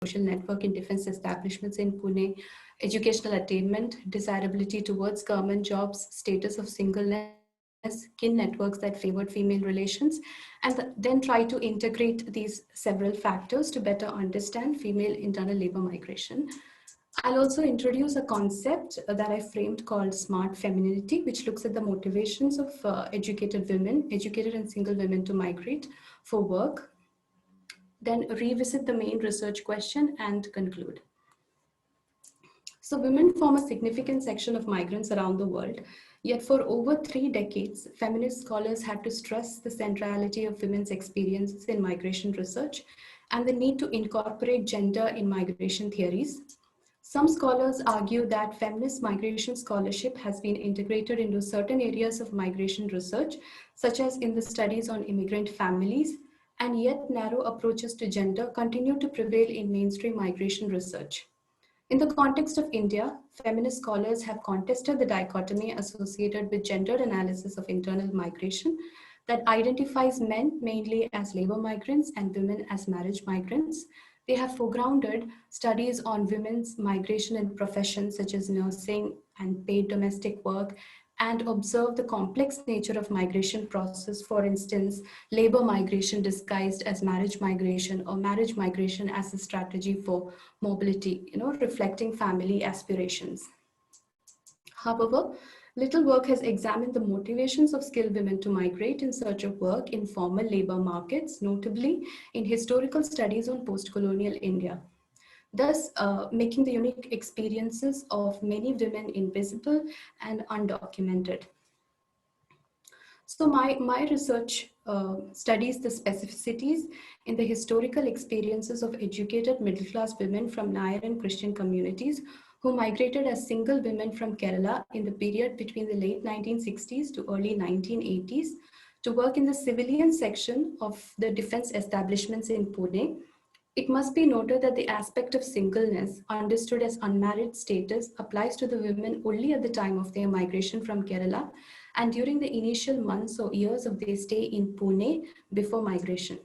social network in defense establishments in Pune, educational attainment, desirability towards government jobs, status of singleness, kin networks that favored female relations, and then try to integrate these several factors to better understand female internal labor migration. I'll also introduce a concept that I framed called smart femininity, which looks at the motivations of educated women, educated and single women to migrate for work, then revisit the main research question and conclude. So women form a significant section of migrants around the world. Yet for over 3 decades, feminist scholars had to stress the centrality of women's experiences in migration research and the need to incorporate gender in migration theories. Some scholars argue that feminist migration scholarship has been integrated into certain areas of migration research, such as in the studies on immigrant families, and yet narrow approaches to gender continue to prevail in mainstream migration research. In the context of India, feminist scholars have contested the dichotomy associated with gendered analysis of internal migration that identifies men mainly as labor migrants and women as marriage migrants. They have foregrounded studies on women's migration in professions such as nursing and paid domestic work, and observe the complex nature of migration process, for instance, labor migration disguised as marriage migration or marriage migration as a strategy for mobility, reflecting family aspirations. However, little work has examined the motivations of skilled women to migrate in search of work in formal labor markets, notably in historical studies on post-colonial India, thus making the unique experiences of many women invisible and undocumented. So my research studies the specificities in the historical experiences of educated middle-class women from Nair and Christian communities who migrated as single women from Kerala in the period between the late 1960s to early 1980s to work in the civilian section of the defense establishments in Pune. It must be noted that the aspect of singleness, understood as unmarried status, applies to the women only at the time of their migration from Kerala and during the initial months or years of their stay in Pune before migration.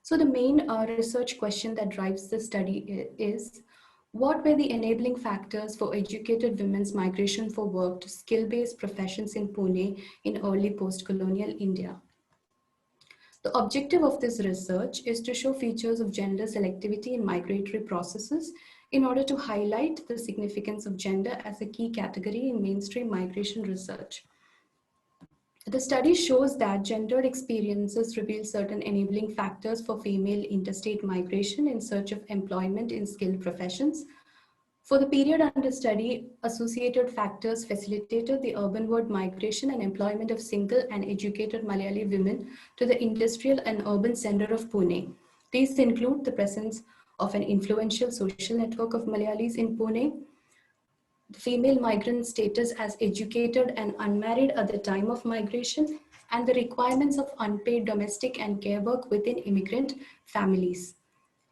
So the main research question that drives the study is, what were the enabling factors for educated women's migration for work to skill-based professions in Pune in early post-colonial India? The objective of this research is to show features of gender selectivity in migratory processes in order to highlight the significance of gender as a key category in mainstream migration research. The study shows that gendered experiences reveal certain enabling factors for female interstate migration in search of employment in skilled professions. For the period under study, associated factors facilitated the urbanward migration and employment of single and educated Malayali women to the industrial and urban center of Pune. These include the presence of an influential social network of Malayalis in Pune, the female migrant status as educated and unmarried at the time of migration, and the requirements of unpaid domestic and care work within immigrant families.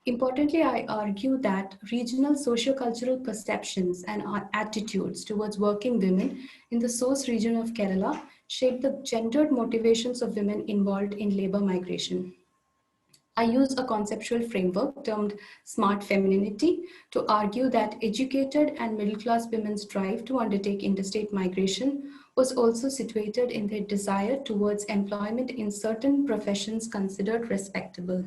Importantly, I argue that regional sociocultural perceptions and attitudes towards working women in the source region of Kerala shape the gendered motivations of women involved in labor migration. I use a conceptual framework termed smart femininity to argue that educated and middle-class women's drive to undertake interstate migration was also situated in their desire towards employment in certain professions considered respectable.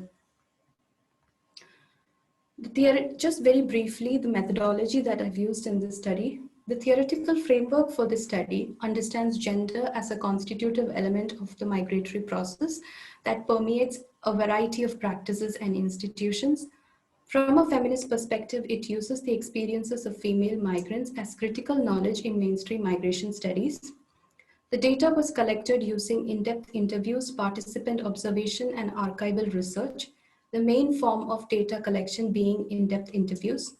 Just very briefly, the methodology that I've used in this study. The theoretical framework for this study understands gender as a constitutive element of the migratory process that permeates a variety of practices and institutions. From a feminist perspective, it uses the experiences of female migrants as critical knowledge in mainstream migration studies. The data was collected using in-depth interviews, participant observation, and archival research, the main form of data collection being in-depth interviews.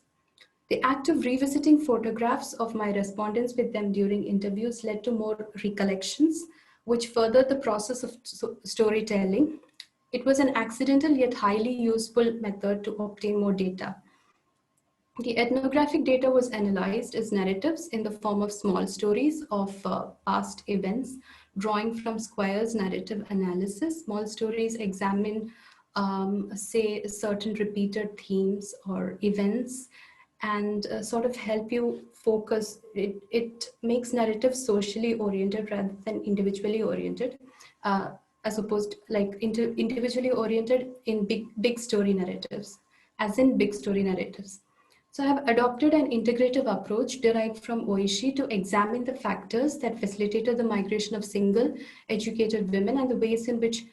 The act of revisiting photographs of my respondents with them during interviews led to more recollections, which furthered the process of storytelling. It was an accidental yet highly useful method to obtain more data. The ethnographic data was analyzed as narratives in the form of small stories of past events, drawing from Squire's narrative analysis. Small stories examine say certain repeated themes or events, and sort of help you focus. It makes narratives socially oriented rather than individually oriented, uh, as opposed like individually oriented in big story narratives, as in big story narratives. So I have adopted an integrative approach derived from Oishi to examine the factors that facilitated the migration of single educated women and the ways in which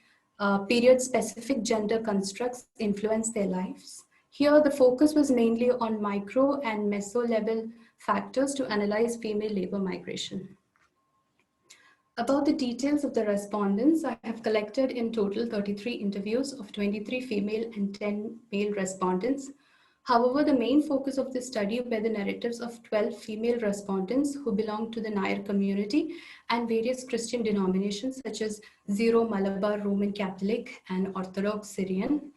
period-specific gender constructs influence their lives. Here, the focus was mainly on micro and meso-level factors to analyze female labor migration. About the details of the respondents, I have collected in total 33 interviews of 23 female and 10 male respondents. However, the main focus of this study were the narratives of 12 female respondents who belonged to the Nair community and various Christian denominations such as Zero Malabar Roman Catholic and Orthodox Syrian.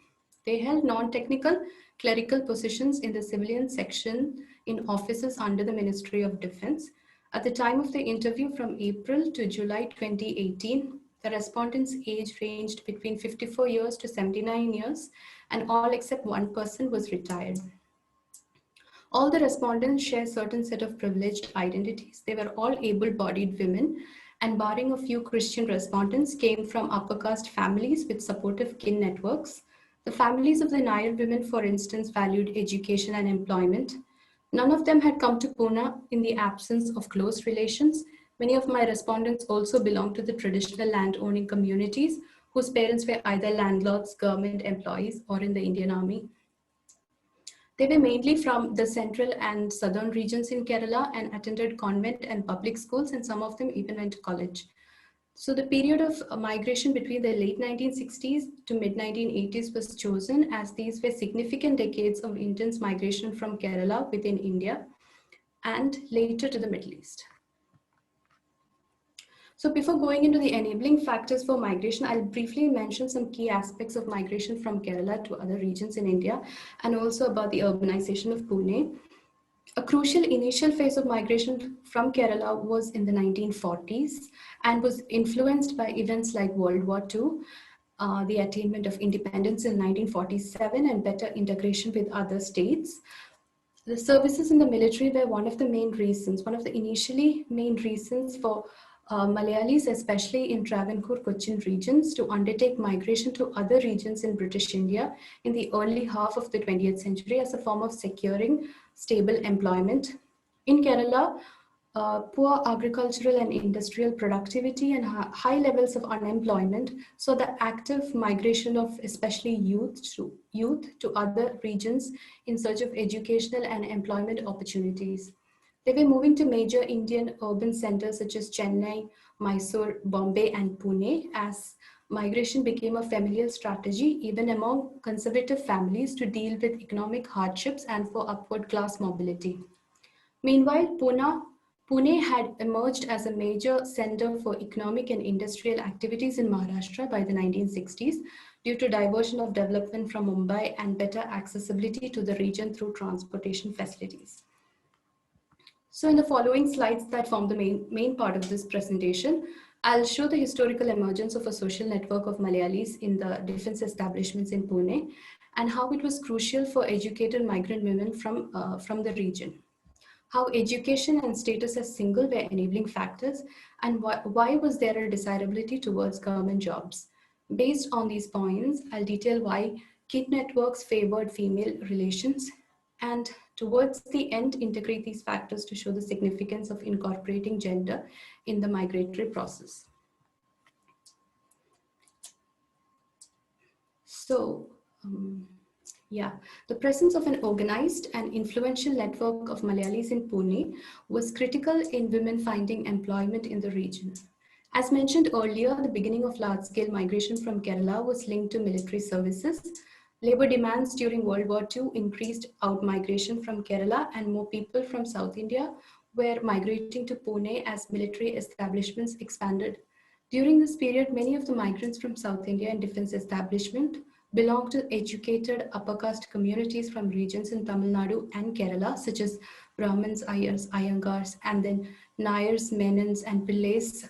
They held non-technical clerical positions in the civilian section in offices under the Ministry of Defense. At the time of the interview from April to July 2018, the respondents' age ranged between 54 years to 79 years, and all except one person was retired. All the respondents share certain set of privileged identities. They were all able-bodied women, and barring a few Christian respondents, came from upper caste families with supportive kin networks. The families of the Nair women, for instance, valued education and employment. None of them had come to Pune in the absence of close relations. Many of my respondents also belonged to the traditional land-owning communities whose parents were either landlords, government employees, or in the Indian Army. They were mainly from the central and southern regions in Kerala and attended convent and public schools, and some of them even went to college. So the period of migration between the late 1960s to mid 1980s was chosen as these were significant decades of intense migration from Kerala within India and later to the Middle East. So before going into the enabling factors for migration, I'll briefly mention some key aspects of migration from Kerala to other regions in India and also about the urbanization of Pune. A crucial initial phase of migration from Kerala was in the 1940s and was influenced by events like World War II, the attainment of independence in 1947, and better integration with other states. The services in the military were one of the main reasons, one of the initially main reasons for Malayalis, especially in Travancore, Cochin regions, to undertake migration to other regions in British India in the early half of the 20th century as a form of securing stable employment. In Kerala, poor agricultural and industrial productivity and high levels of unemployment saw the active migration of especially youth to other regions in search of educational and employment opportunities. They were moving to major Indian urban centers such as Chennai, Mysore, Bombay, and Pune as migration became a familial strategy even among conservative families to deal with economic hardships and for upward class mobility. Meanwhile, Pune had emerged as a major center for economic and industrial activities in Maharashtra by the 1960s due to diversion of development from Mumbai and better accessibility to the region through transportation facilities. So in the following slides that form the main part of this presentation, I'll show the historical emergence of a social network of Malayalis in the defense establishments in Pune and how it was crucial for educated migrant women from the region. How education and status as single were enabling factors, and why was there a desirability towards government jobs. Based on these points, I'll detail why kin networks favored female relations, and towards the end, integrate these factors to show the significance of incorporating gender in the migratory process. So, yeah, the presence of an organized and influential network of Malayalis in Pune was critical in women finding employment in the region. As mentioned earlier, the beginning of large-scale migration from Kerala was linked to military services. Labor demands during World War II increased out-migration from Kerala, and more people from South India were migrating to Pune as military establishments expanded. During this period, many of the migrants from South India and defense establishment belong to educated upper caste communities from regions in Tamil Nadu and Kerala, such as Brahmins, Ayers, Iyengars, and then Nayars, Menons, and Pillays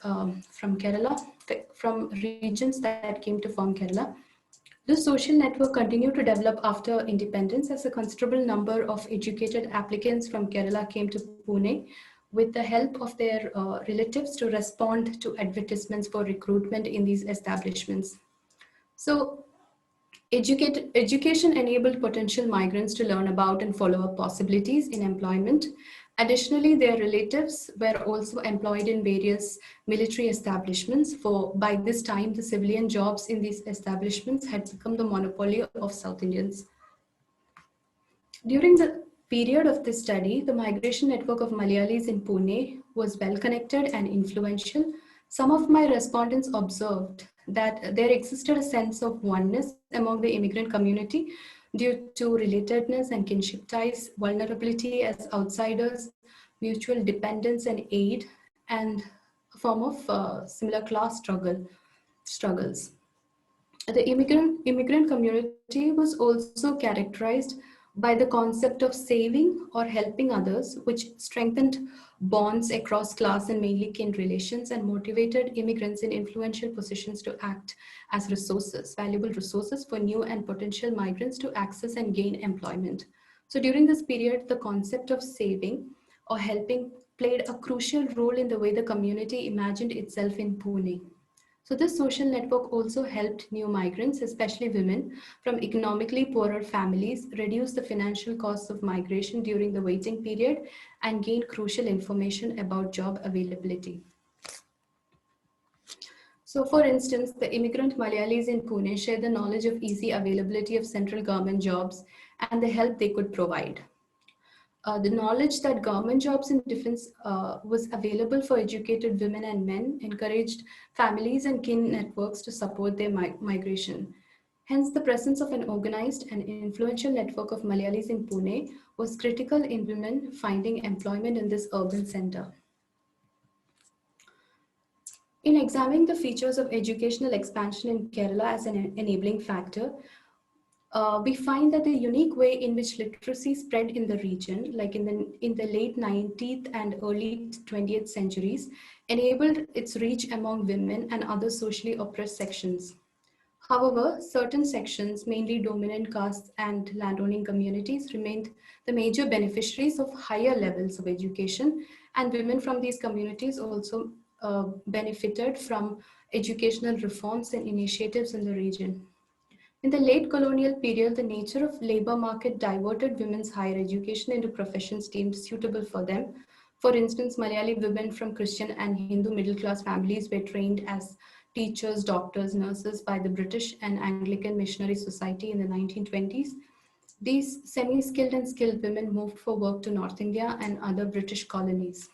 from Kerala, from regions that came to form Kerala. This social network continued to develop after independence as a considerable number of educated applicants from Kerala came to Pune with the help of their relatives to respond to advertisements for recruitment in these establishments. So, education enabled potential migrants to learn about and follow up possibilities in employment. Additionally, their relatives were also employed in various military establishments. For by this time, the civilian jobs in these establishments had become the monopoly of South Indians. During the period of this study, the migration network of Malayalis in Pune was well connected and influential. Some of my respondents observed that there existed a sense of oneness among the immigrant community due to relatedness and kinship ties, vulnerability as outsiders, mutual dependence and aid, and a form of similar class struggles. The immigrant community was also characterized by the concept of saving or helping others, which strengthened bonds across class and mainly kin relations and motivated immigrants in influential positions to act as resources, valuable resources for new and potential migrants to access and gain employment. So during this period, the concept of saving or helping played a crucial role in the way the community imagined itself in Pune. So this social network also helped new migrants, especially women from economically poorer families, reduce the financial costs of migration during the waiting period and gain crucial information about job availability. So for instance, the immigrant Malayalis in Pune share the knowledge of easy availability of central government jobs and the help they could provide. The knowledge that government jobs in defense was available for educated women and men encouraged families and kin networks to support their migration. Hence, the presence of an organized and influential network of Malayalis in Pune was critical in women finding employment in this urban center. In examining the features of educational expansion in Kerala as an enabling factor, we find that the unique way in which literacy spread in the region, like in the late 19th and early 20th centuries, enabled its reach among women and other socially oppressed sections. However, certain sections, mainly dominant castes and landowning communities, remained the major beneficiaries of higher levels of education, and women from these communities also benefited from educational reforms and initiatives in the region. In the late colonial period, the nature of labor market diverted women's higher education into professions deemed suitable for them. For instance, Malayali women from Christian and Hindu middle class families were trained as teachers, doctors, nurses by the British and Anglican Missionary Society in the 1920s. These semi-skilled and skilled women moved for work to North India and other British colonies.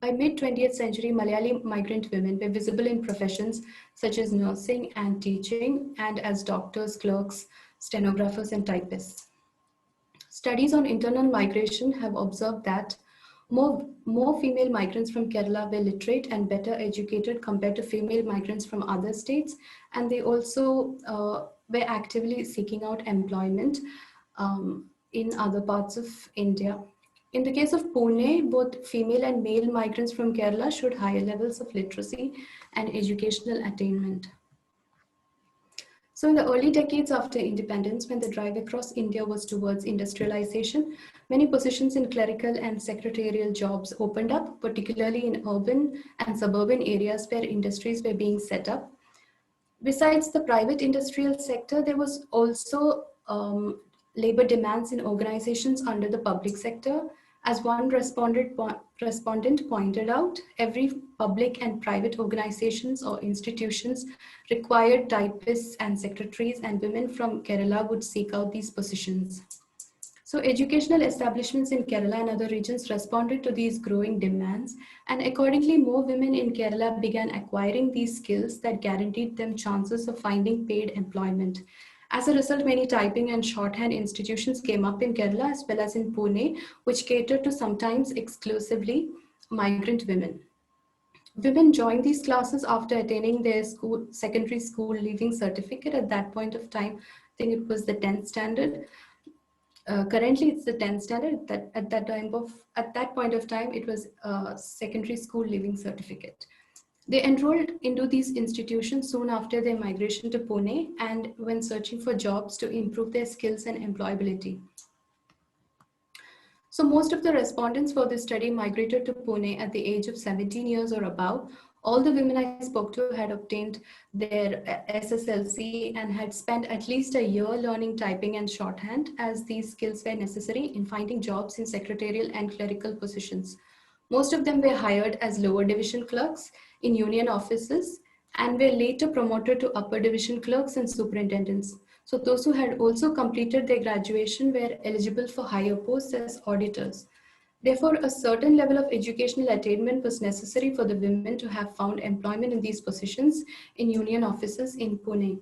By mid-20th century, Malayali migrant women were visible in professions such as nursing and teaching, and as doctors, clerks, stenographers, and typists. Studies on internal migration have observed that more female migrants from Kerala were literate and better educated compared to female migrants from other states, and they also were actively seeking out employment in other parts of India. In the case of Pune, both female and male migrants from Kerala showed higher levels of literacy and educational attainment. So in the early decades after independence, when the drive across India was towards industrialization, many positions in clerical and secretarial jobs opened up, particularly in urban and suburban areas where industries were being set up. Besides the private industrial sector, there was also labor demands in organizations under the public sector. As one respondent pointed out, every public and private organizations or institutions required typists and secretaries, and women from Kerala would seek out these positions. So educational establishments in Kerala and other regions responded to these growing demands, and accordingly more women in Kerala began acquiring these skills that guaranteed them chances of finding paid employment. As a result, many typing and shorthand institutions came up in Kerala as well as in Pune, which catered to sometimes exclusively migrant women. Women joined these classes after attaining their secondary school leaving certificate at that point of time. I think it was the 10th standard. Currently, it's the 10th standard. That at that point of time, it was a secondary school leaving certificate. They enrolled into these institutions soon after their migration to Pune and when searching for jobs to improve their skills and employability. So most of the respondents for this study migrated to Pune at the age of 17 years or above. All the women I spoke to had obtained their SSLC and had spent at least a year learning typing and shorthand, as these skills were necessary in finding jobs in secretarial and clerical positions. Most of them were hired as lower division clerks in union offices and were later promoted to upper division clerks and superintendents. So those who had also completed their graduation were eligible for higher posts as auditors. Therefore, a certain level of educational attainment was necessary for the women to have found employment in these positions in union offices in Pune.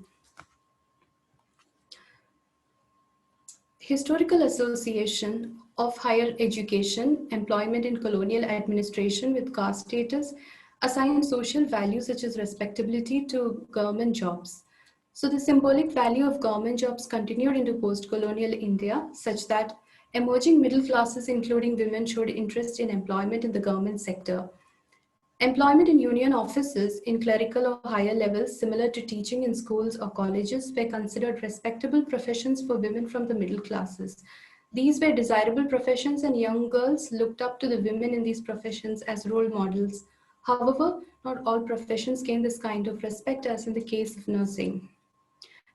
Historical association of higher education, employment in colonial administration with caste status, assigned social values such as respectability to government jobs. So the symbolic value of government jobs continued into post-colonial India, such that emerging middle classes, including women, showed interest in employment in the government sector. Employment in union offices in clerical or higher levels, similar to teaching in schools or colleges, were considered respectable professions for women from the middle classes. These were desirable professions, and young girls looked up to the women in these professions as role models. However, not all professions gained this kind of respect, as in the case of nursing.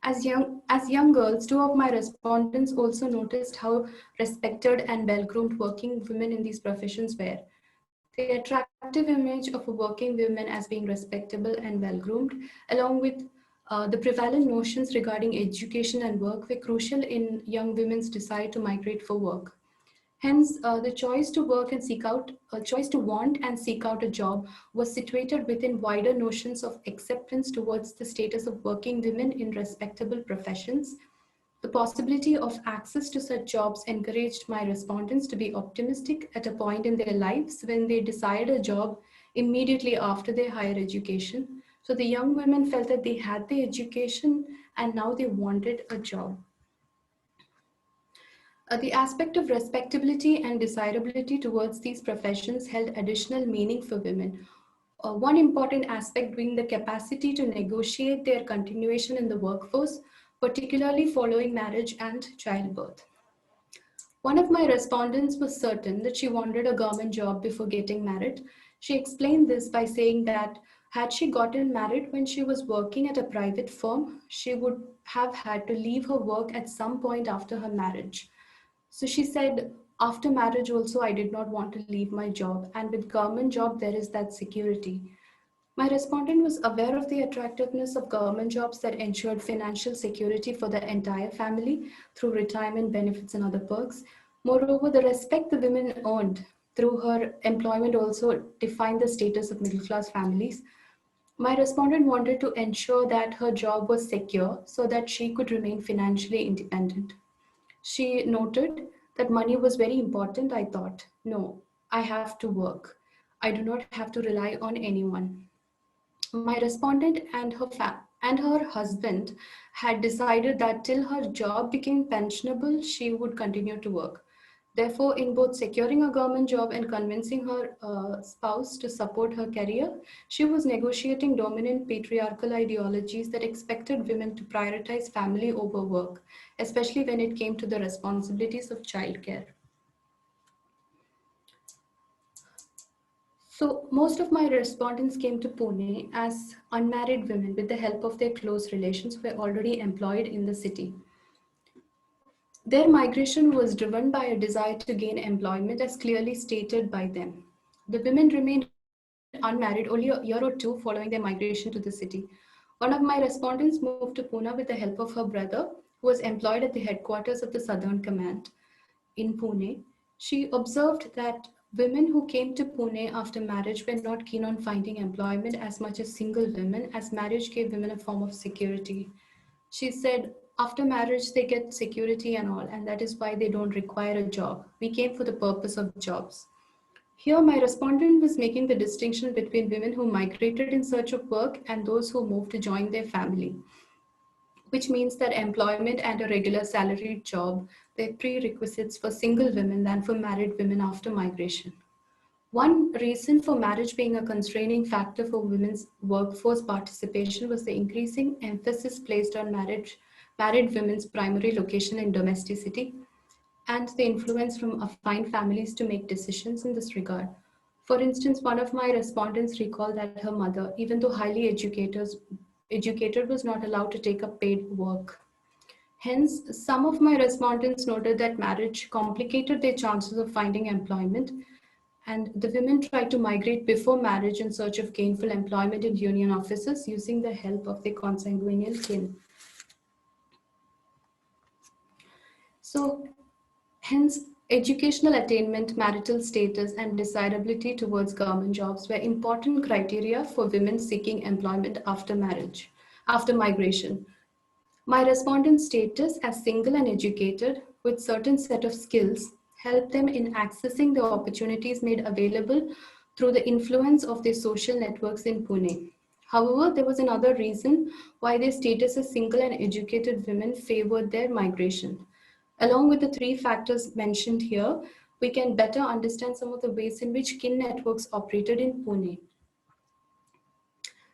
As young girls, two of my respondents also noticed how respected and well-groomed working women in these professions were. The attractive image of a working woman as being respectable and well-groomed, along with the prevalent notions regarding education and work, were crucial in young women's desire to migrate for work. Hence, the choice to want and seek out a job was situated within wider notions of acceptance towards the status of working women in respectable professions. The possibility of access to such jobs encouraged my respondents to be optimistic at a point in their lives when they desired a job immediately after their higher education. So the young women felt that they had the education and now they wanted a job. The aspect of respectability and desirability towards these professions held additional meaning for women. One important aspect being the capacity to negotiate their continuation in the workforce, particularly following marriage and childbirth. One of my respondents was certain that she wanted a government job before getting married. She explained this by saying that had she gotten married when she was working at a private firm, she would have had to leave her work at some point after her marriage. So she said, after marriage also, I did not want to leave my job. And with government job, there is that security. My respondent was aware of the attractiveness of government jobs that ensured financial security for the entire family through retirement benefits and other perks. Moreover, the respect the women earned through her employment also defined the status of middle class families. My respondent wanted to ensure that her job was secure so that she could remain financially independent. She noted that money was very important. I thought, no, I have to work. I do not have to rely on anyone. My respondent and her husband had decided that till her job became pensionable, she would continue to work. Therefore, in both securing a government job and convincing her spouse to support her career, she was negotiating dominant patriarchal ideologies that expected women to prioritize family over work, especially when it came to the responsibilities of childcare. So most of my respondents came to Pune as unmarried women with the help of their close relations who were already employed in the city. Their migration was driven by a desire to gain employment as clearly stated by them. The women remained unmarried only a year or two following their migration to the city. One of my respondents moved to Pune with the help of her brother, who was employed at the headquarters of the Southern Command in Pune. She observed that women who came to Pune after marriage were not keen on finding employment as much as single women, as marriage gave women a form of security. She said, after marriage, they get security and all, and that is why they don't require a job. We came for the purpose of jobs. Here, my respondent was making the distinction between women who migrated in search of work and those who moved to join their family, which means that employment and a regular salaried job were prerequisites for single women than for married women after migration. One reason for marriage being a constraining factor for women's workforce participation was the increasing emphasis placed on married women's primary location and domesticity, and the influence from affine families to make decisions in this regard. For instance, one of my respondents recalled that her mother, even though highly educated, was not allowed to take up paid work. Hence, some of my respondents noted that marriage complicated their chances of finding employment, and the women tried to migrate before marriage in search of gainful employment in union offices using the help of their consanguineal kin. So, hence, educational attainment, marital status, and desirability towards government jobs were important criteria for women seeking employment after marriage, after migration. My respondent status as single and educated with certain set of skills helped them in accessing the opportunities made available through the influence of their social networks in Pune. However, there was another reason why their status as single and educated women favored their migration. Along with the three factors mentioned here, we can better understand some of the ways in which kin networks operated in Pune.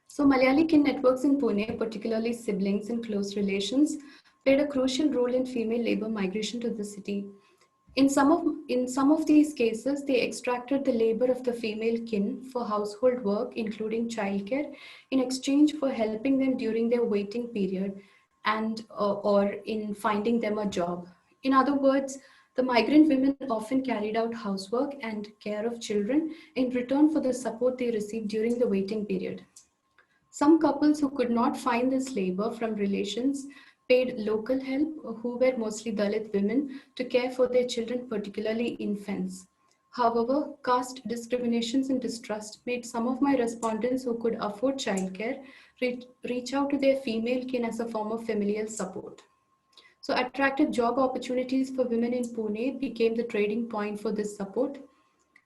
So, Malayali kin networks in Pune, particularly siblings and close relations, played a crucial role in female labor migration to the city. In some of these cases, they extracted the labor of the female kin for household work, including childcare, in exchange for helping them during their waiting period and or in finding them a job. In other words, the migrant women often carried out housework and care of children in return for the support they received during the waiting period. Some couples who could not find this labor from relations paid local help, who were mostly Dalit women, to care for their children, particularly infants. However, caste discriminations and distrust made some of my respondents who could afford childcare reach out to their female kin as a form of familial support. So, attractive job opportunities for women in Pune became the trading point for this support.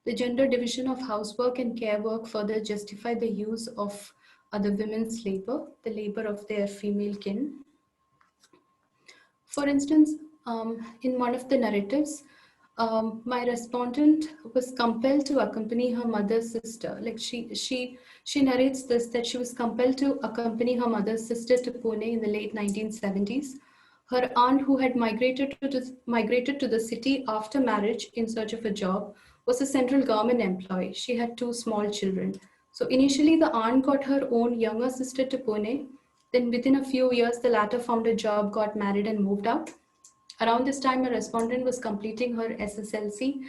The gender division of housework and care work further justified the use of other women's labor, the labor of their female kin. For instance, in one of the narratives, my respondent was compelled to accompany her mother's sister. Like she narrates this that she was compelled to accompany her mother's sister to Pune in the late 1970s. Her aunt, who had migrated to the city after marriage in search of a job, was a central government employee. She had two small children. So initially, the aunt got her own younger sister to Pune. Then, within a few years, the latter found a job, got married, and moved out. Around this time, a respondent was completing her SSLC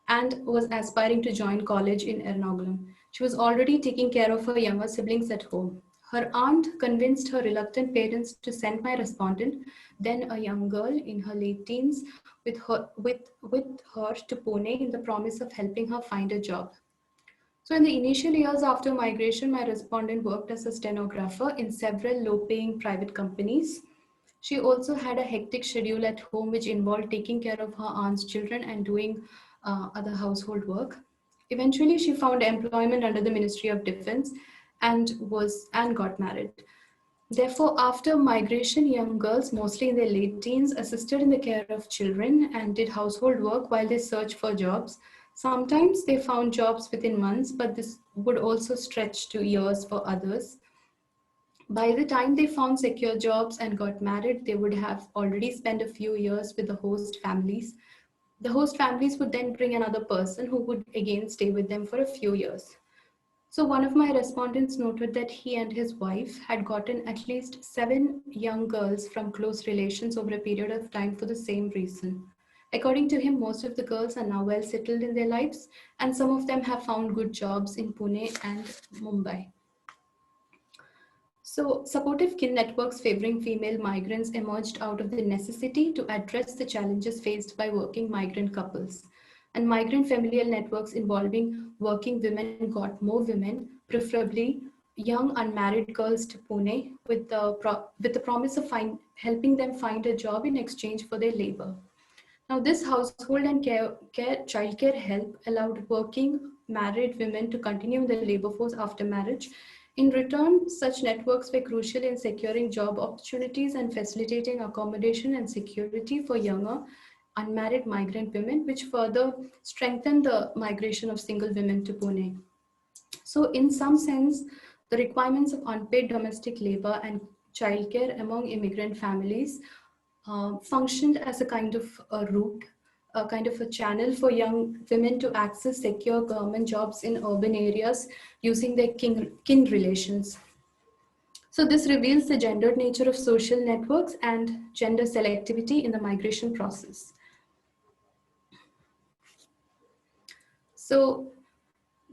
and was aspiring to join college in Ernakulam. She was already taking care of her younger siblings at home. Her aunt convinced her reluctant parents to send my respondent, then a young girl in her late teens, with her to Pune in the promise of helping her find a job. So, in the initial years after migration, my respondent worked as a stenographer in several low paying private companies. She also had a hectic schedule at home, which involved taking care of her aunt's children and doing other household work. Eventually, she found employment under the Ministry of Defense and got married. Therefore, after migration, young girls, mostly in their late teens, assisted in the care of children and did household work while they searched for jobs. Sometimes they found jobs within months, but this would also stretch to years for others. By the time they found secure jobs and got married, they would have already spent a few years with the host families. The host families would then bring another person who would again stay with them for a few years. So, one of my respondents noted that he and his wife had gotten at least 7 young girls from close relations over a period of time for the same reason. According to him, most of the girls are now well settled in their lives, and some of them have found good jobs in Pune and Mumbai. So, supportive kin networks favoring female migrants emerged out of the necessity to address the challenges faced by working migrant couples. And migrant familial networks involving working women got more women, preferably young unmarried girls, to Pune with the promise of helping them find a job in exchange for their labor. Now, this household and childcare help allowed working married women to continue in the labor force after marriage. In return, such networks were crucial in securing job opportunities and facilitating accommodation and security for younger unmarried migrant women, which further strengthened the migration of single women to Pune. So, in some sense, the requirements of unpaid domestic labor and childcare among immigrant families functioned as a kind of a route, a kind of a channel for young women to access secure government jobs in urban areas using their kin relations. So, this reveals the gendered nature of social networks and gender selectivity in the migration process. So,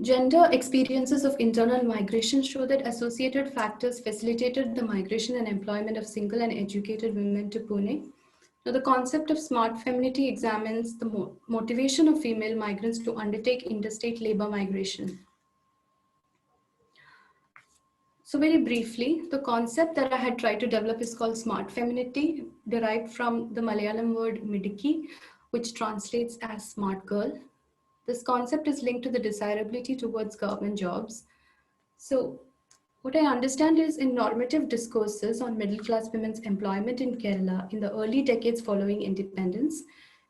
gender experiences of internal migration show that associated factors facilitated the migration and employment of single and educated women to Pune. Now, the concept of smart femininity examines the motivation of female migrants to undertake interstate labor migration. So, very briefly, the concept that I had tried to develop is called smart femininity, derived from the Malayalam word midiki, which translates as smart girl. This concept is linked to the desirability towards government jobs. So, what I understand is in normative discourses on middle class women's employment in Kerala in the early decades following independence,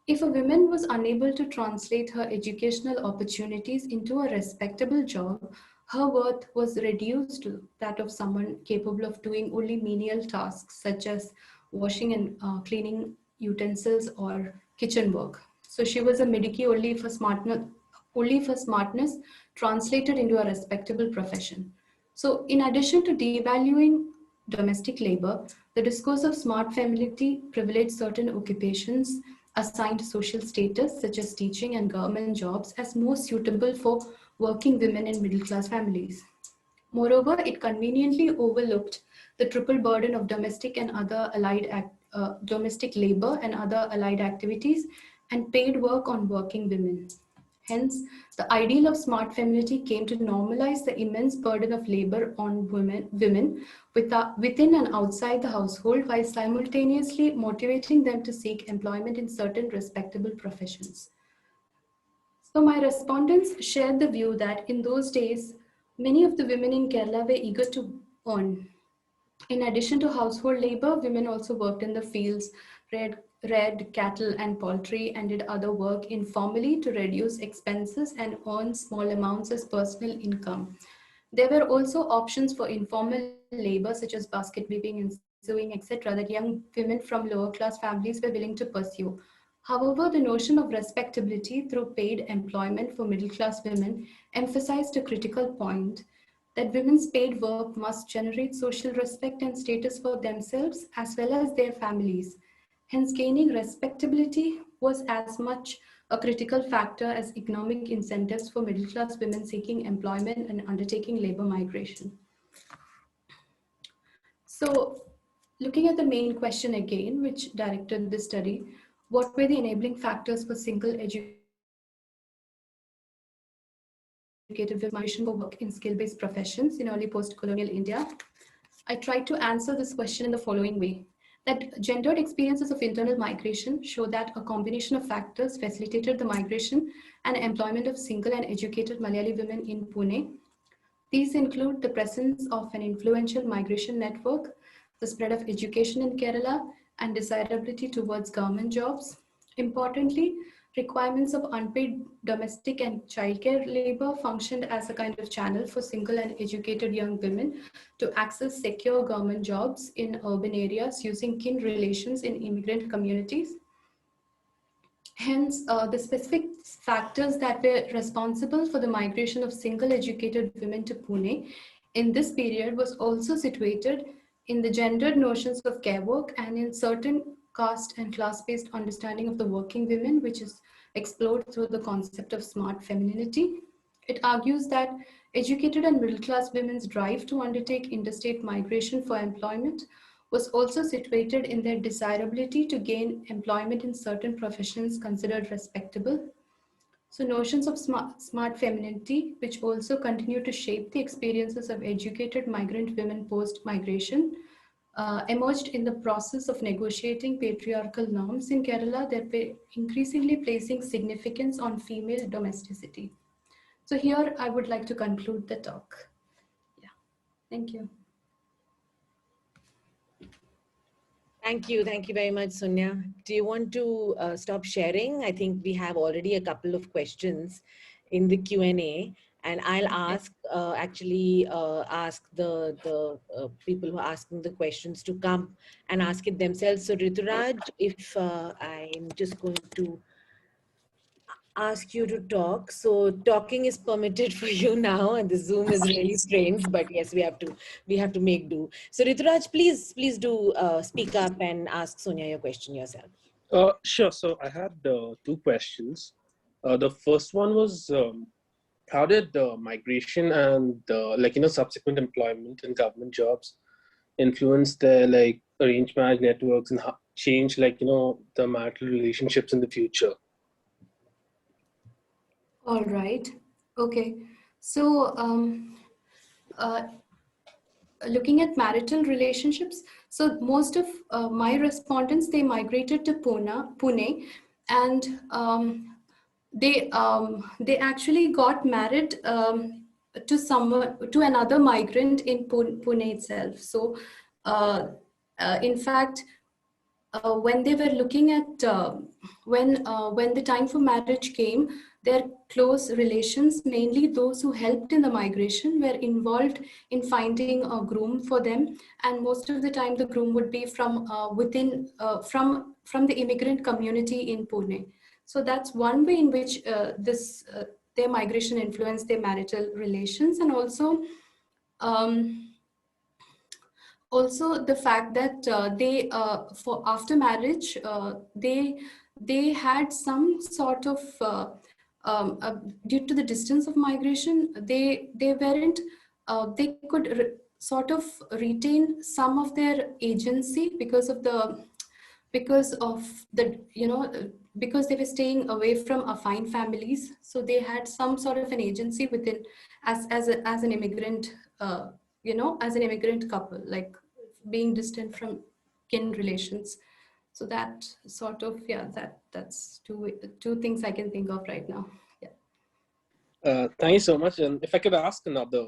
if a woman was unable to translate her educational opportunities into a respectable job, her worth was reduced to that of someone capable of doing only menial tasks such as washing and cleaning utensils or kitchen work. So she was a midiki only for smartness translated into a respectable profession. So, in addition to devaluing domestic labor, the discourse of smart femininity privileged certain occupations assigned social status, such as teaching and government jobs, as more suitable for working women in middle class families. Moreover, it conveniently overlooked the triple burden of domestic labor and other allied activities and paid work on working women. Hence, the ideal of smart femininity came to normalize the immense burden of labor on women within and outside the household while simultaneously motivating them to seek employment in certain respectable professions. So, my respondents shared the view that in those days, many of the women in Kerala were eager to earn. In addition to household labor, women also worked in the fields, reared cattle and poultry, and did other work informally to reduce expenses and earn small amounts as personal income. There were also options for informal labor, such as basket weaving and sewing, etc., that young women from lower class families were willing to pursue. However, the notion of respectability through paid employment for middle class women emphasized a critical point that women's paid work must generate social respect and status for themselves as well as their families. Hence, gaining respectability was as much a critical factor as economic incentives for middle class women seeking employment and undertaking labor migration. So, looking at the main question again, which directed this study, what were the enabling factors for single educated women migration for work in skill-based professions in early post-colonial India? I tried to answer this question in the following way, that gendered experiences of internal migration show that a combination of factors facilitated the migration and employment of single and educated Malayali women in Pune. These include the presence of an influential migration network, the spread of education in Kerala, and desirability towards government jobs. Importantly, requirements of unpaid domestic and childcare labor functioned as a kind of channel for single and educated young women to access secure government jobs in urban areas using kin relations in immigrant communities. Hence, the specific factors that were responsible for the migration of single educated women to Pune in this period was also situated in the gendered notions of care work and in certain caste and class-based understanding of the working women, which is explored through the concept of smart femininity. It argues that educated and middle-class women's drive to undertake interstate migration for employment was also situated in their desirability to gain employment in certain professions considered respectable. So, notions of smart femininity, which also continue to shape the experiences of educated migrant women post migration, emerged in the process of negotiating patriarchal norms in Kerala that were increasingly placing significance on female domesticity. So, here I would like to conclude the talk. Yeah, thank you. Thank you. Thank you very much, Sonia. Do you want to stop sharing? I think we have already a couple of questions in the Q&A, and I'll Okay. ask the people who are asking the questions to come and ask it themselves. So Rituraj, if I'm just going to ask you to talk. So talking is permitted for you now, and the Zoom is really strange, but yes, we have to make do. So Rituraj, please do speak up and ask Sonia your question yourself. Sure. So I had two questions. The first one was how did migration and subsequent employment in government jobs influence their like arranged marriage networks and how, change the marital relationships in the future? All right. Okay. So, uh, looking at marital relationships, so most of my respondents, they migrated to Pune, and they actually got married to another migrant in Pune itself. So, uh, in fact, when they were looking at when the time for marriage came, their close relations, mainly those who helped in the migration, were involved in finding a groom for them, and most of the time the groom would be from within from the immigrant community in Pune. So that's one way in which this their migration influenced their marital relations, and um, also the fact that they for after marriage they had some sort of due to the distance of migration, they weren't they could sort of retain some of their agency because of the because they were staying away from affine families, so they had some sort of an agency within as an immigrant, as an immigrant couple, like being distant from kin relations. So that sort of, yeah, that's two things I can think of right now. Yeah. Thank you so much. And if I could ask another,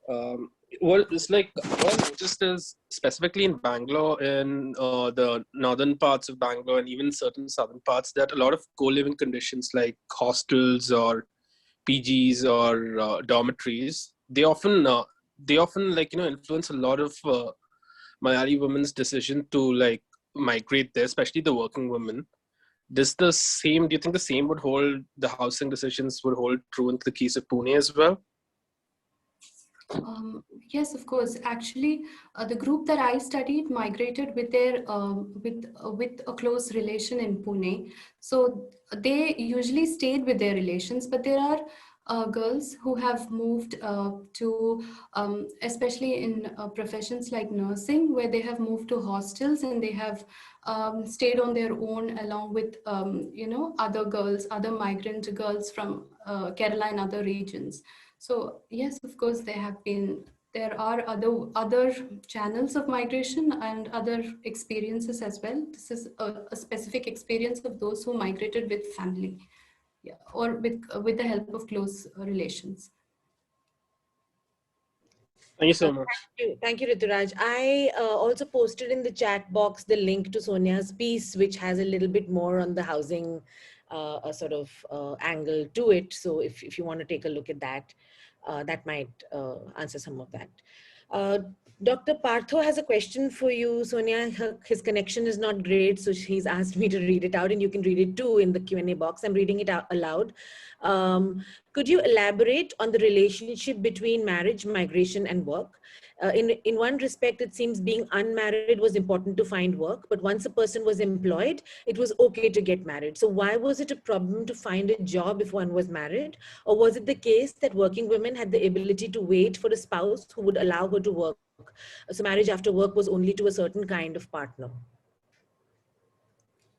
um, what it's like, what I noticed is specifically in Bangalore, in the northern parts of Bangalore, and even certain southern parts, that a lot of co-living conditions like hostels or PGs or dormitories, they often influence a lot of Malayali women's decision to like migrate there, especially the working women. Do you think the same would hold, the housing decisions would hold true in the case of Pune as well? Yes, of course. Actually, the group that I studied migrated with their with a close relation in Pune. So they usually stayed with their relations, but there are girls who have moved to, especially in professions like nursing, where they have moved to hostels and they have stayed on their own along with other girls, other migrant girls from Kerala and other regions. So yes, of course, there are other channels of migration and other experiences as well. This is a specific experience of those who migrated with family, yeah, or with the help of close relations. Thank you so much. Thank you, Rituraj. I also posted in the chat box the link to Sonia's piece, which has a little bit more on the housing sort of angle to it. So if you want to take a look at that, that might answer some of that. Uh, Dr. Partho has a question for you, Sonia. His connection is not great, so he's asked me to read it out, and you can read it too in the Q&A box. I'm reading it out aloud. Could you elaborate on the relationship between marriage, migration, and work? In one respect, it seems being unmarried was important to find work, but once a person was employed, it was okay to get married. So why was it a problem to find a job if one was married? Or was it the case that working women had the ability to wait for a spouse who would allow her to work? So marriage after work was only to a certain kind of partner.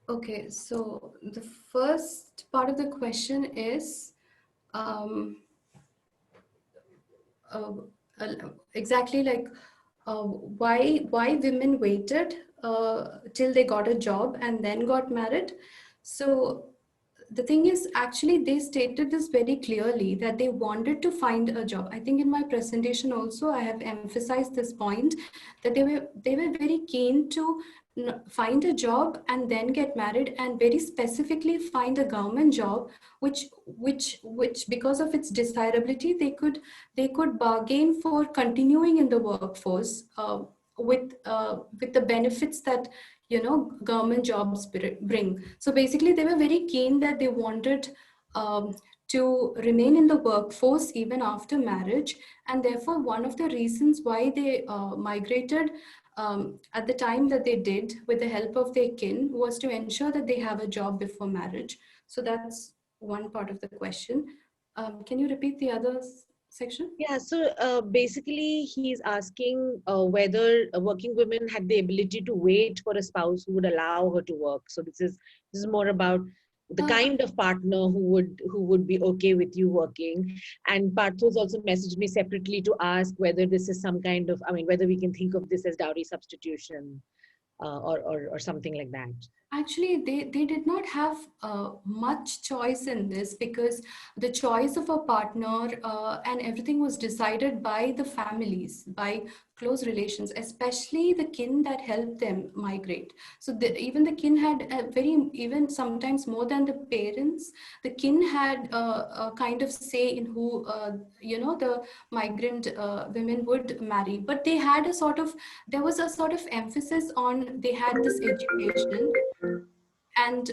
Okay, so the first part of the question is um, uh, exactly like why women waited till they got a job and then got married. So the thing is, actually, they stated this very clearly that they wanted to find a job. I think in my presentation also, I have emphasized this point that they were very keen to find a job and then get married, and very specifically find a government job, which because of its desirability, they could bargain for continuing in the workforce with the benefits that government jobs bring. So basically they were very keen that they wanted um, to remain in the workforce even after marriage, and therefore one of the reasons why they migrated at the time that they did with the help of their kin was to ensure that they have a job before marriage. So that's one part of the question. Can you repeat the other section? Yeah, so basically he's asking whether working women had the ability to wait for a spouse who would allow her to work. So this is more about the Uh, kind of partner who would be okay with you working. And Partho's also messaged me separately to ask whether this is some kind of, I mean, whether we can think of this as dowry substitution or something like that. Actually, they did not have much choice in this, because the choice of a partner and everything was decided by the families, by close relations, especially the kin that helped them migrate. So even the kin had even sometimes more than the parents, the kin had a kind of say in who, the migrant women would marry. But there was a sort of emphasis on, they had this education, and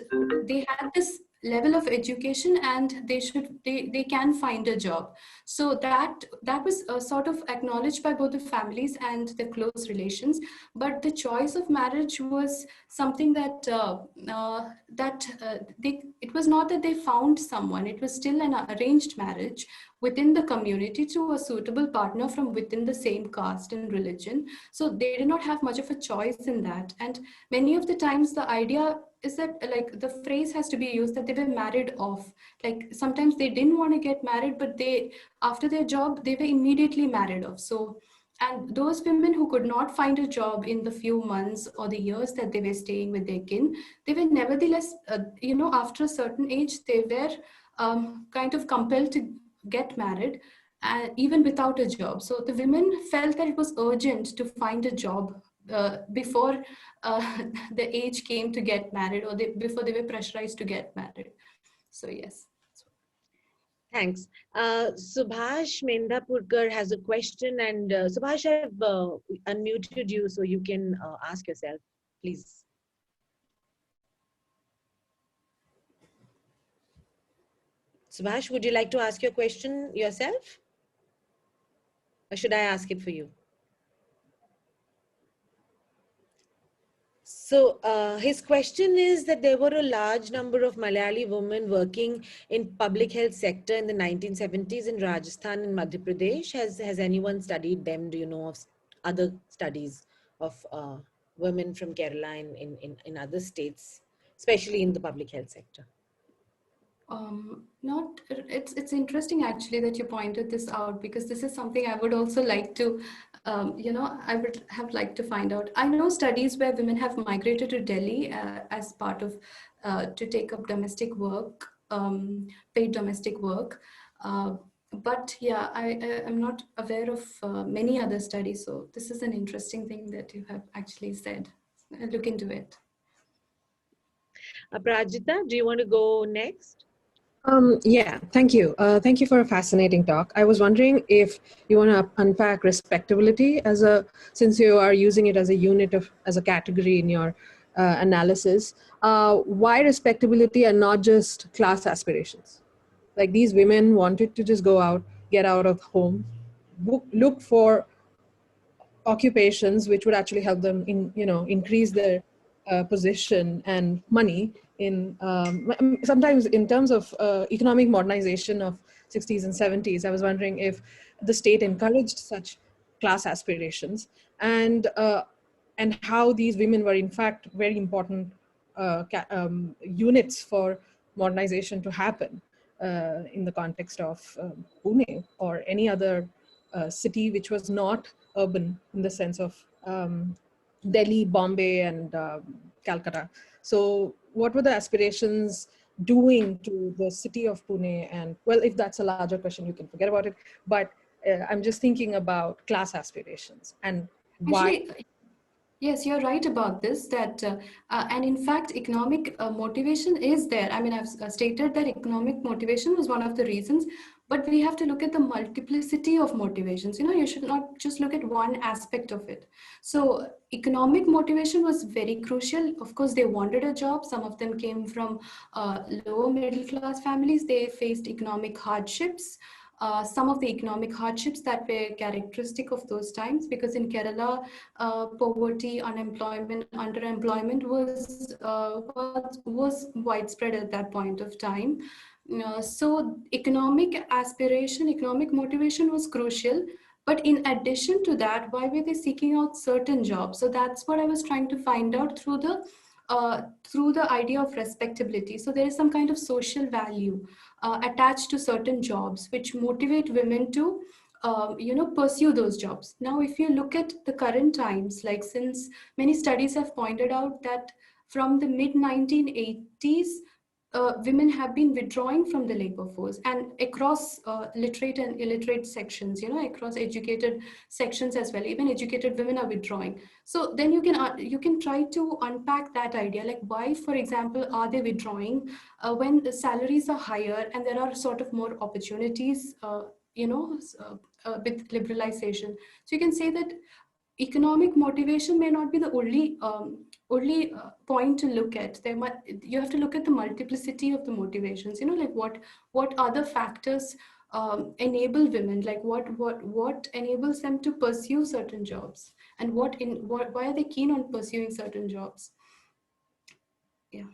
they had this level of education, and they can find a job. So that was sort of acknowledged by both the families and the close relations. But the choice of marriage was something that it was not that they found someone, it was still an arranged marriage within the community to a suitable partner from within the same caste and religion. So they did not have much of a choice in that. And many of the times the idea is that, like, the phrase has to be used that they were married off. Like, sometimes they didn't want to get married, but they, after their job, they were immediately married off. So, and those women who could not find a job in the few months or the years that they were staying with their kin, they were nevertheless, after a certain age, they were kind of compelled to get married, even without a job. So the women felt that it was urgent to find a job before the age came to get married, or before they were pressurized to get married. So yes. Thanks. Subhash Mendapurkar has a question, and Subhash, I've unmuted you so you can ask yourself, please. Subhash, would you like to ask your question yourself? Or should I ask it for you? So his question is that there were a large number of Malayali women working in public health sector in the 1970s in Rajasthan and Madhya Pradesh. Has anyone studied them? Do you know of other studies of women from Kerala in other states, especially in the public health sector? Not it's interesting actually that you pointed this out, because this is something I would also like to I would have liked to find out. I know studies where women have migrated to Delhi as part of to take up domestic work, paid domestic work, but yeah, I'm not aware of many other studies, so this is an interesting thing that you have actually said. I'll look into it. Prajita, do you want to go next? Yeah, thank you. Thank you for a fascinating talk. I was wondering if you want to unpack respectability since you are using it as a unit as a category in your analysis. Why respectability and not just class aspirations? Like, these women wanted to just go out, get out of home, look for occupations which would actually help them increase their position and money in sometimes in terms of economic modernization of 60s and 70s. I was wondering if the state encouraged such class aspirations, and how these women were in fact very important units for modernization to happen in the context of Pune or any other city which was not urban in the sense of Delhi, Bombay, and Calcutta. So what were the aspirations doing to the city of Pune? And well, if that's a larger question, you can forget about it. But I'm just thinking about class aspirations and why. Actually, yes, you're right about this. And in fact, economic motivation is there. I mean, I've stated that economic motivation was one of the reasons, but we have to look at the multiplicity of motivations. You know, you should not just look at one aspect of it. So, economic motivation was very crucial. Of course, they wanted a job. Some of them came from lower middle class families. They faced economic hardships. Some of the economic hardships that were characteristic of those times, because in Kerala, poverty, unemployment, underemployment was widespread at that point of time. So economic aspiration, economic motivation was crucial. But in addition to that, why were they seeking out certain jobs? So that's what I was trying to find out through the idea of respectability. So there is some kind of social value attached to certain jobs, which motivate women to pursue those jobs. Now, if you look at the current times, like since many studies have pointed out that from the mid 1980s, women have been withdrawing from the labor force, and across literate and illiterate sections, across educated sections as well. Even educated women are withdrawing. So then you can try to unpack that idea, like why, for example, are they withdrawing when the salaries are higher and there are sort of more opportunities, with liberalization. So you can say that economic motivation may not be the only point to look at. You have to look at the multiplicity of the motivations. Like what other factors enable women, like what enables them to pursue certain jobs, and why are they keen on pursuing certain jobs? Yeah.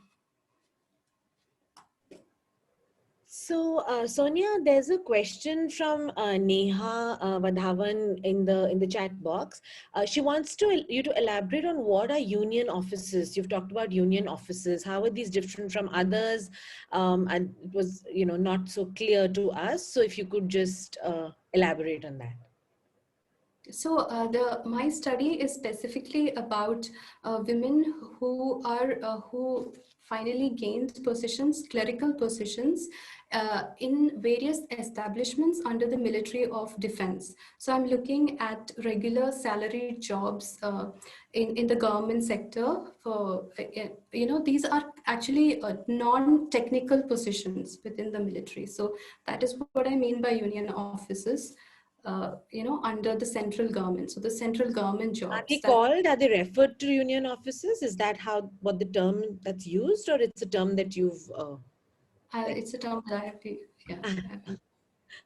So, Sonia, there's a question from Neha Vadhavan in the chat box. She wants you to elaborate on what are union offices. You've talked about union offices. How are these different from others? And it was, not so clear to us. So, if you could just elaborate on that. So my study is specifically about women who finally gained positions, clerical positions, in various establishments under the military of defense. So I'm looking at regular salaried jobs in the government sector. For these are actually non-technical positions within the military. So that is what I mean by union offices. Under the central government. So the central government jobs. Are they referred to union offices? Is that what the term that's used, or it's a term that you've? It's a term that I have to, yeah.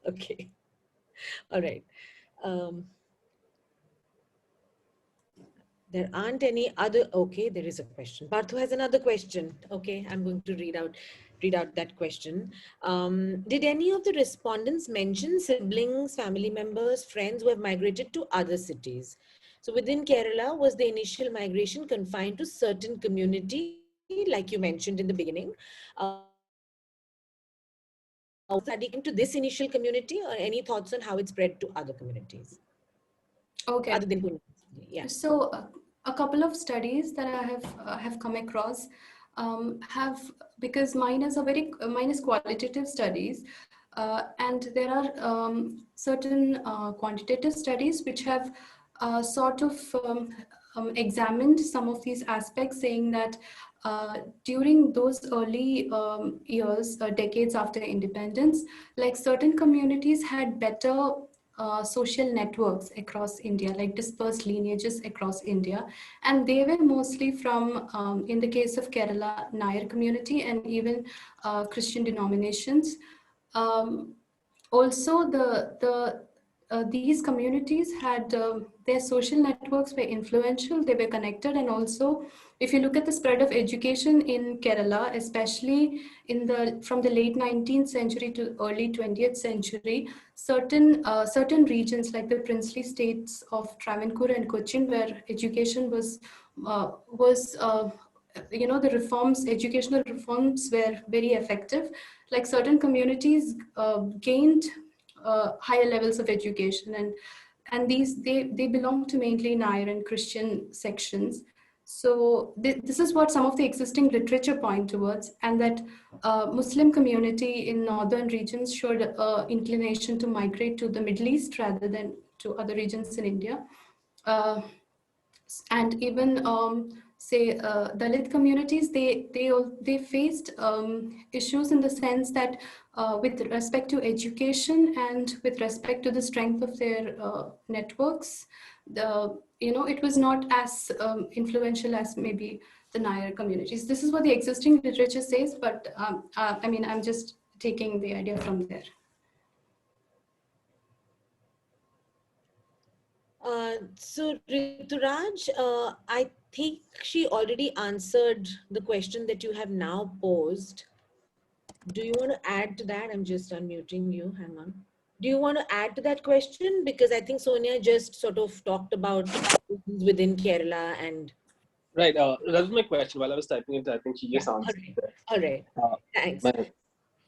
Okay. All right. There aren't any other. Okay, there is a question. Parthu has another question. Okay, I'm going to read out that question. Did any of the respondents mention siblings, family members, friends who have migrated to other cities? So within Kerala, was the initial migration confined to certain community, like you mentioned in the beginning? Study came to this initial community, or any thoughts on how it spread to other communities? Okay. Other than Pune. Yeah. So a couple of studies that I have come across because mine is qualitative studies, and there are certain quantitative studies which have sort of examined some of these aspects, saying that during those early years, decades after independence, like certain communities had better social networks across India, like dispersed lineages across India. And they were mostly from, in the case of Kerala, Nair community, and even Christian denominations. Um, Also, these communities had their social networks were influential, they were connected. And also, if you look at the spread of education in Kerala, especially from the late 19th century to early 20th century, certain regions like the princely states of Travancore and Cochin, where education was educational reforms were very effective. Like certain communities gained higher levels of education, and these they belong to mainly Nair and Christian sections. So this is what some of the existing literature point towards, and that Muslim community in northern regions showed inclination to migrate to the Middle East rather than to other regions in India. Uh, and even say Dalit communities, they faced issues in the sense that with respect to education and with respect to the strength of their networks, it was not as influential as maybe the Nair communities. This is what the existing literature says, but I mean, I'm just taking the idea from there. So Rituraj, I think she already answered the question that you have now posed. Do you want to add to that? I'm just unmuting you. Hang on. Do you want to add to that question? Because I think Sonia just sort of talked about within Kerala and. Right. That was my question. While I was typing it, I think she just Yeah, answered it. all right. Thanks. My-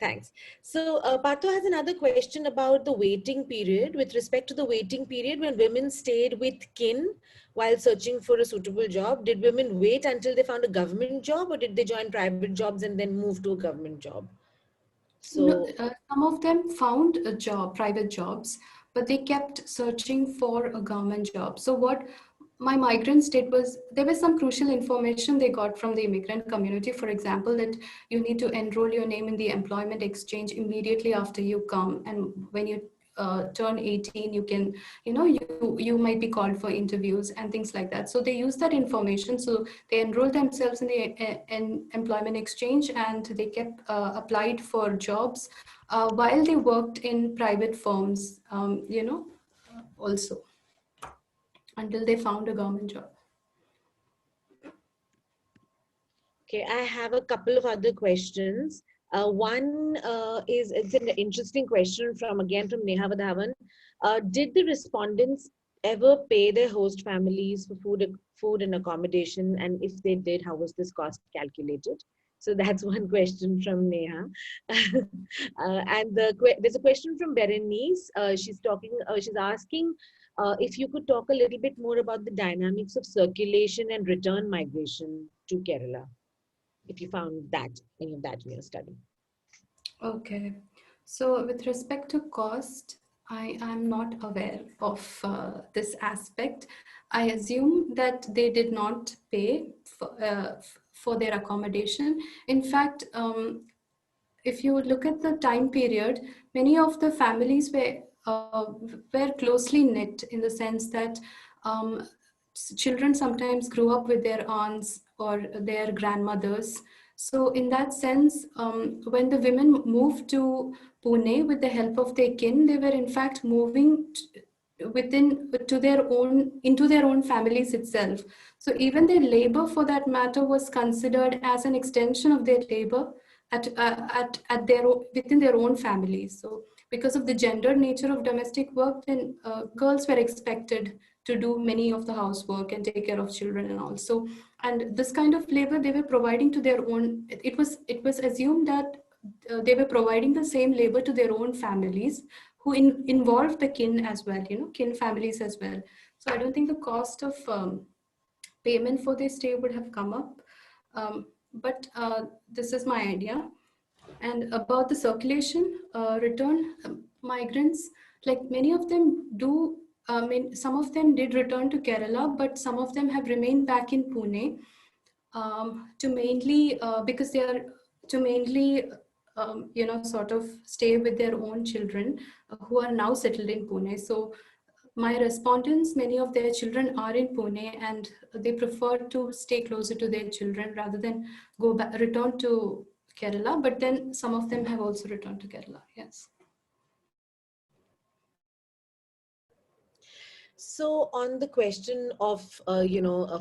Thanks. So Pato has another question about the waiting period. With respect to the waiting period, when women stayed with kin while searching for a suitable job, did women wait until they found a government job, or did they join private jobs and then move to a government job? So no, some of them found a job, private jobs, but they kept searching for a government job. So what my migrants did was, there was some crucial information they got from the immigrant community. For example, that you need to enroll your name in the employment exchange immediately after you come, and when you turn 18, you can, you might be called for interviews and things like that. So they use that information. So they enrolled themselves in the employment exchange, and they kept applied for jobs while they worked in private firms, also, until they found a government job. okay, I have a couple of other questions. One it's an interesting question from Neha Vadhavan. Did the respondents ever pay their host families for food and accommodation? And if they did, how was this cost calculated? So that's one question from Neha. And there's a question from Berenice. She's asking if you could talk a little bit more about the dynamics of circulation and return migration to Kerala, if you found any of that in your study. Okay. So with respect to cost, I am not aware of this aspect. I assume that they did not pay for their accommodation. In fact, if you look at the time period, many of the families were closely knit, in the sense that children sometimes grew up with their aunts or their grandmothers. So in that sense, when the women moved to Pune with the help of their kin, they were in fact moving into their own families itself. So even their labor, for that matter, was considered as an extension of their labor at within their own families. So because of the gender nature of domestic work, then girls were expected to do many of the housework and take care of children and all. So, and this kind of labor they were providing to their own. It was assumed that they were providing the same labor to their own families, who involved the kin as well, kin families as well. So I don't think the cost of payment for their stay would have come up. But this is my idea. And about the circulation, return migrants, like many of them do, some of them did return to Kerala, but some of them have remained back in Pune, to mainly, because they are, to mainly, sort of stay with their own children who are now settled in Pune. So my respondents, many of their children are in Pune, and they prefer to stay closer to their children rather than go back, return to Kerala. But then some of them have also returned to Kerala. Yes. So on the question of,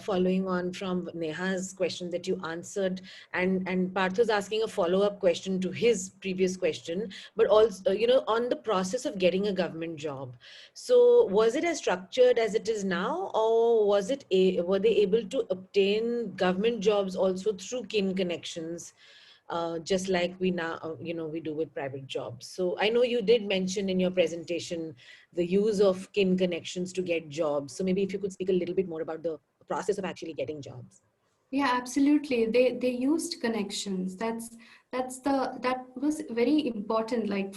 following on from Neha's question that you answered, and Partho's asking a follow-up question to his previous question, but also, on the process of getting a government job. So was it as structured as it is now, or were they able to obtain government jobs also through kin connections? Just like we now, we do with private jobs. So I know you did mention in your presentation the use of kin connections to get jobs. So maybe if you could speak a little bit more about the process of actually getting jobs? Yeah, absolutely. They used connections. That was very important. Like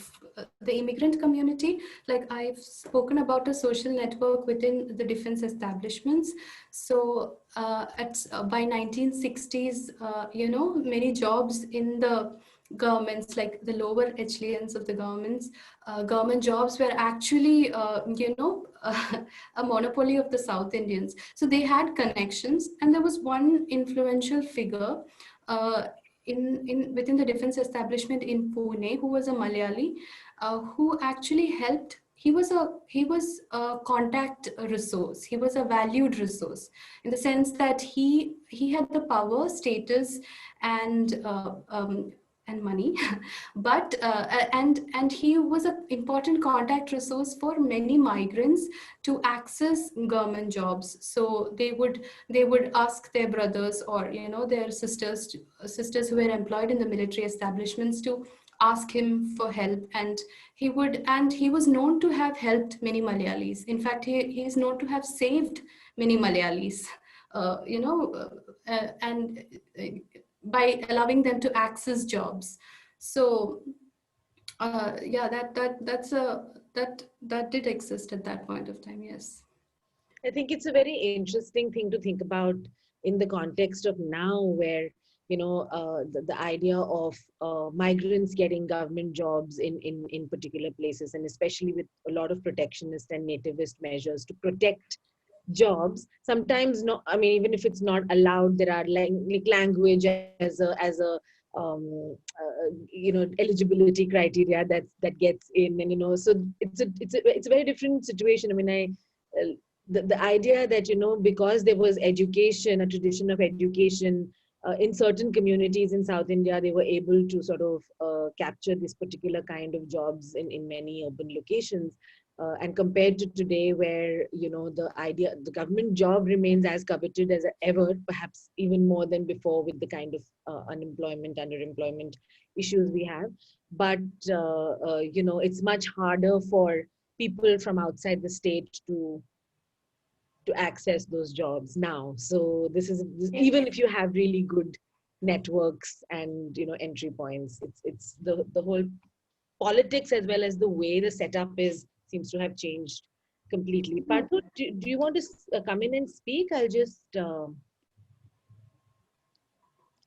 the immigrant community, like I've spoken about a social network within the defense establishments. So by 1960s, many jobs in the governments, like the lower echelons of the governments, government jobs were actually, a monopoly of the South Indians. So they had connections, and there was one influential figure in within the defense establishment in Pune, who was a Malayali, who actually helped. He was a contact resource. He was a valued resource in the sense that he had the power, status, and money, but and he was an important contact resource for many migrants to access government jobs. So they would ask their brothers, or their sisters who were employed in the military establishments, to ask him for help, and he was known to have helped many Malayalis. In fact, he is known to have saved many Malayalis, and by allowing them to access jobs. So yeah, that did exist at that point of time. Yes. I think it's a very interesting thing to think about in the context of now, where the idea of migrants getting government jobs in particular places, and especially with a lot of protectionist and nativist measures to protect jobs. Sometimes, no, I mean, even if it's not allowed, there are like language as a eligibility criteria that gets in, and so it's a very different situation. I mean, the idea that because there was education, a tradition of education in certain communities in South India, they were able to sort of capture this particular kind of jobs in many urban locations. And compared to today, where the government job remains as coveted as ever, perhaps even more than before, with the kind of unemployment, underemployment issues we have. But it's much harder for people from outside the state to access those jobs now. So even if you have really good networks and entry points, it's the whole politics as well as the way the setup seems to have changed completely. Parthu, do you want to come in and speak? I'll just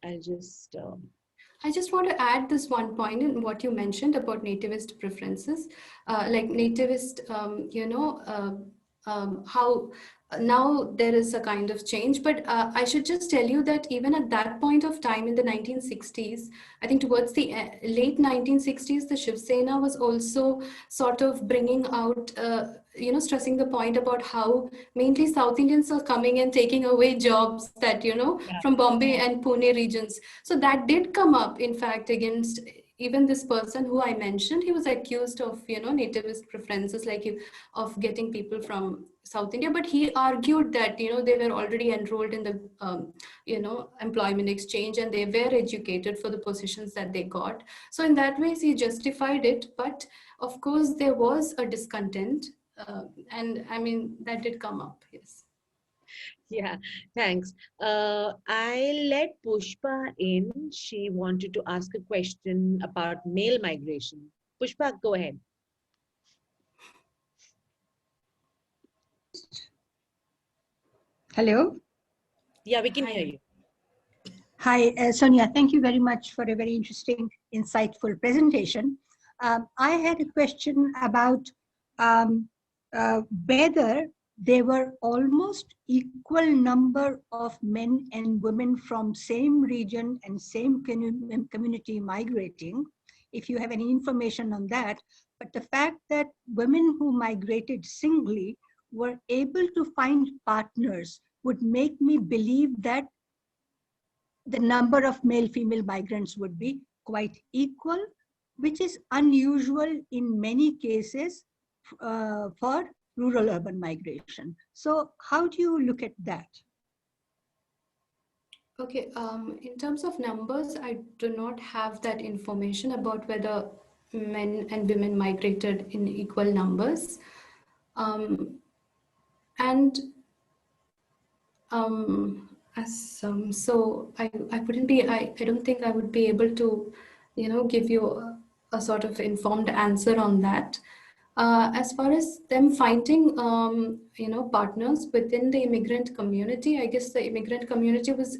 I just want to add this one point in what you mentioned about nativist preferences, like nativist, how now there is a kind of change. But I should just tell you that even at that point of time in the 1960s, I think towards the late 1960s, the Shiv Sena was also sort of bringing out, stressing the point about how mainly South Indians are coming and taking away jobs that, from Bombay and Pune regions. So that did come up, in fact, against even this person who I mentioned. He was accused of, nativist preferences, like of getting people from South India, but he argued that, they were already enrolled in the, employment exchange, and they were educated for the positions that they got. So in that way, he justified it. But of course, there was a discontent. And I mean, that did come up, yes. Yeah, thanks. I let Pushpa in. She wanted to ask a question about male migration. Pushpa, go ahead. Hello. Yeah, we can hear you. Hi, Sonia. Thank you very much for a very interesting, insightful presentation. I had a question about whether there were almost equal number of men and women from same region and same community migrating, if you have any information on that. But the fact that women who migrated singly were able to find partners would make me believe that the number of male-female migrants would be quite equal, which is unusual in many cases for rural-urban migration. So how do you look at that? Okay, in terms of numbers, I do not have that information about whether men and women migrated in equal numbers. And So I wouldn't be, I don't think I would be able to, give you a sort of informed answer on that. As far as them finding, partners within the immigrant community, I guess the immigrant community was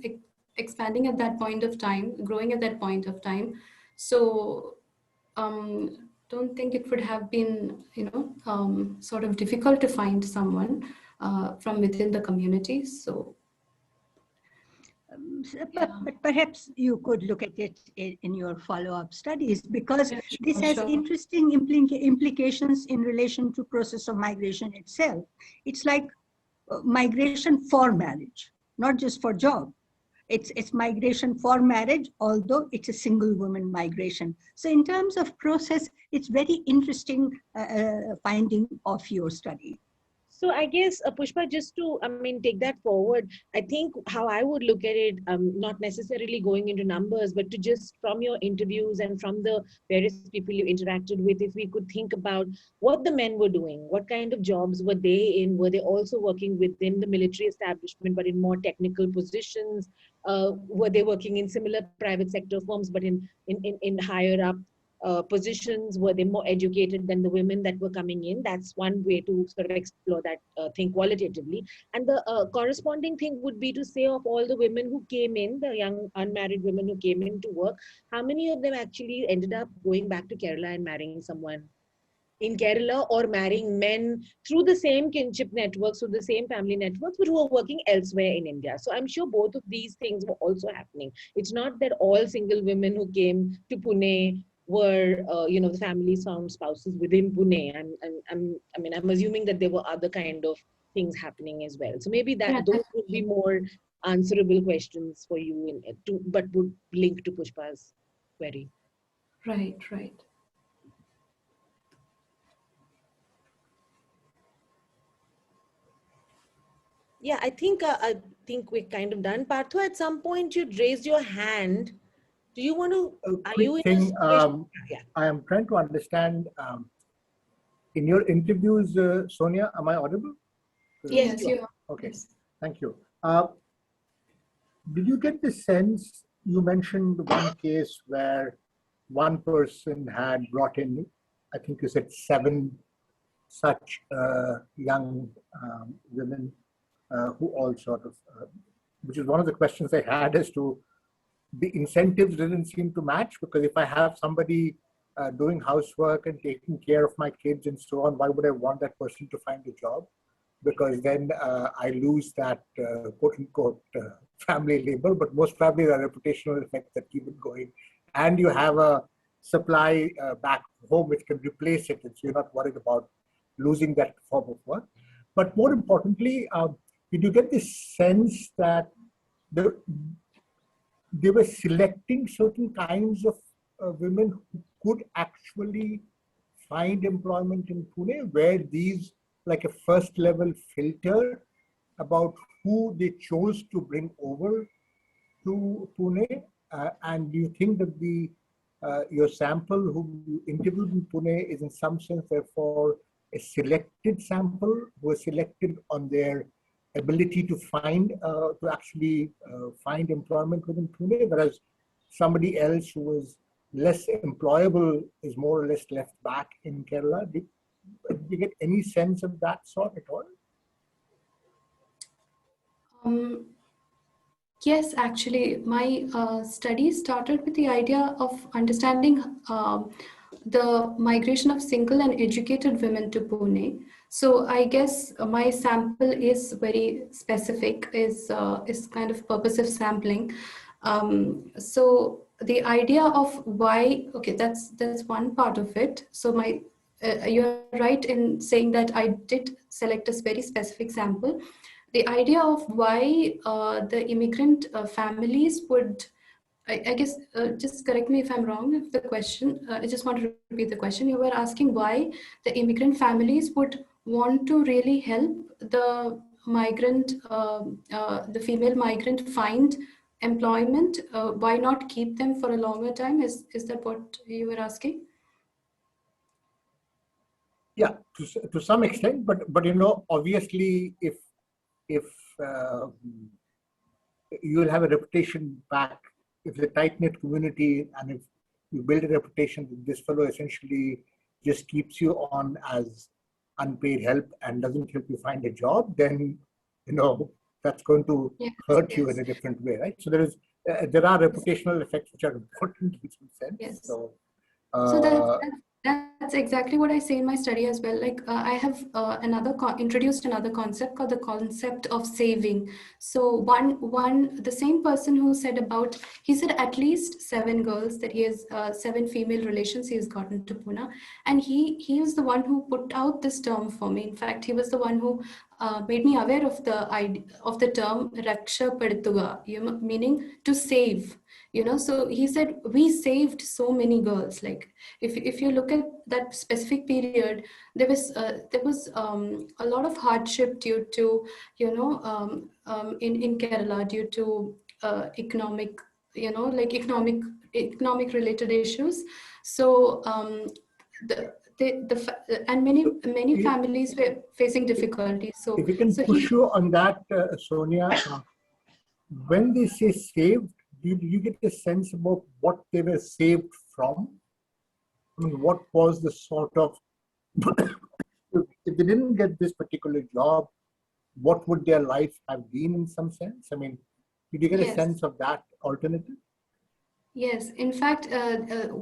expanding at that point of time, growing at that point of time. So don't think it would have been, sort of difficult to find someone from within the community. So But perhaps you could look at it in your follow-up studies, because yeah, this sure, has sure. interesting implications in relation to process of migration itself. It's like migration for marriage, not just for job. It's migration for marriage, although it's a single woman migration. So in terms of process, it's very interesting finding of your study. So I guess, Pushpa, just to, take that forward, I think how I would look at it, not necessarily going into numbers, but to just from your interviews and from the various people you interacted with, if we could think about what the men were doing, what kind of jobs were they in? Were they also working within the military establishment, but in more technical positions? Were they working in similar private sector firms, but in higher up positions? Were they more educated than the women that were coming in? That's one way to sort of explore that thing qualitatively. And the corresponding thing would be to say, of all the women who came in, the young unmarried women who came in to work, how many of them actually ended up going back to Kerala and marrying someone in Kerala, or marrying men through the same kinship networks, through the same family networks, but who are working elsewhere in India. So I'm sure both of these things were also happening. It's not that all single women who came to Pune were, the families found spouses within Pune. I'm assuming that there were other kind of things happening as well. So maybe Yeah, those would be more answerable questions for you, but would link to Pushpa's query. right, right. Yeah, I think we're kind of done. Partho, at some point you'd raised your hand. Do you want to? A Are quick you in a thing, situation? Yeah. I am trying to understand, in your interviews, Sonia, am I audible? Yes, Yes, you you are. Okay, Yes. thank you. Did you get the sense, you mentioned one case where one person had brought in, I think you said 7 such young women who all sort of, which is one of the questions I had as to the incentives didn't seem to match, because if I have somebody doing housework and taking care of my kids and so on, why would I want that person to find a job? Because then I lose that quote unquote family labor, but most probably the reputational effects that keep it going. And you have a supply back home which can replace it, and so you're not worried about losing that form of work. But more importantly, did you get this sense that they were selecting certain kinds of women who could actually find employment in Pune, where these, like a first level filter about who they chose to bring over to Pune? And do you think that your sample who you interviewed in Pune is in some sense therefore a selected sample, who was selected on their ability to actually find employment within Pune, whereas somebody else who was less employable is more or less left back in Kerala? Did you get any sense of that sort at all? Um, yes, actually, my study started with the idea of understanding the migration of single and educated women to Pune. So I guess my sample is very specific, is kind of purposive sampling. So the idea of why, okay, that's one part of it. So you're right in saying that I did select a very specific sample. The idea of why the immigrant families would, I guess, just correct me if I'm wrong, if the question, I just want to repeat the question. You were asking why the immigrant families would want to really help the migrant, the female migrant find employment. Why not keep them for a longer time? Is that what you were asking? Yeah, to some extent, but obviously, if if you will have a reputation back, if the tight-knit community, and if you build a reputation that this fellow essentially just keeps you on as unpaid help and doesn't help you find a job, then that's going to hurt you in a different way, right? So there are reputational effects which are important in some sense. Yes. So that's exactly what I say in my study as well. Like I have introduced another concept called the concept of saving. So the same person who said he said at least 7 girls that he has 7 female relations he has gotten to Pune, and he is the one who put out this term for me. In fact, he was the one who made me aware of the idea of the term Raksha Padutuga, meaning to save. So he said we saved so many girls. Like if you look at that specific period, there was a lot of hardship due to in Kerala due to economic economic related issues. So and many families were facing difficulties. So if we can push you on that, Sonia, when they say saved, do you get a sense about what they were saved from? I mean, what was the sort of, if they didn't get this particular job, what would their life have been in some sense? I mean, did you get a sense of that alternative? Yes, in fact,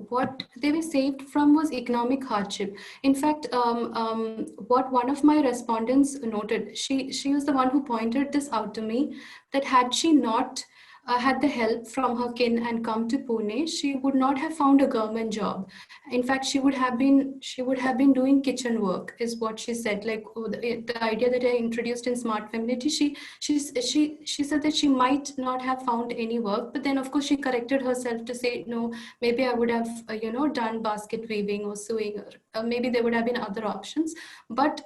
what they were saved from was economic hardship. In fact, what one of my respondents noted, she was the one who pointed this out to me, that had she not had the help from her kin and come to Pune, she would not have found a government job. In fact, she would have been doing kitchen work, is what she said. Like the idea that I introduced in Smart Femininity, she said that she might not have found any work, but then of course she corrected herself to say, no, maybe I would have done basket weaving or sewing, or maybe there would have been other options, but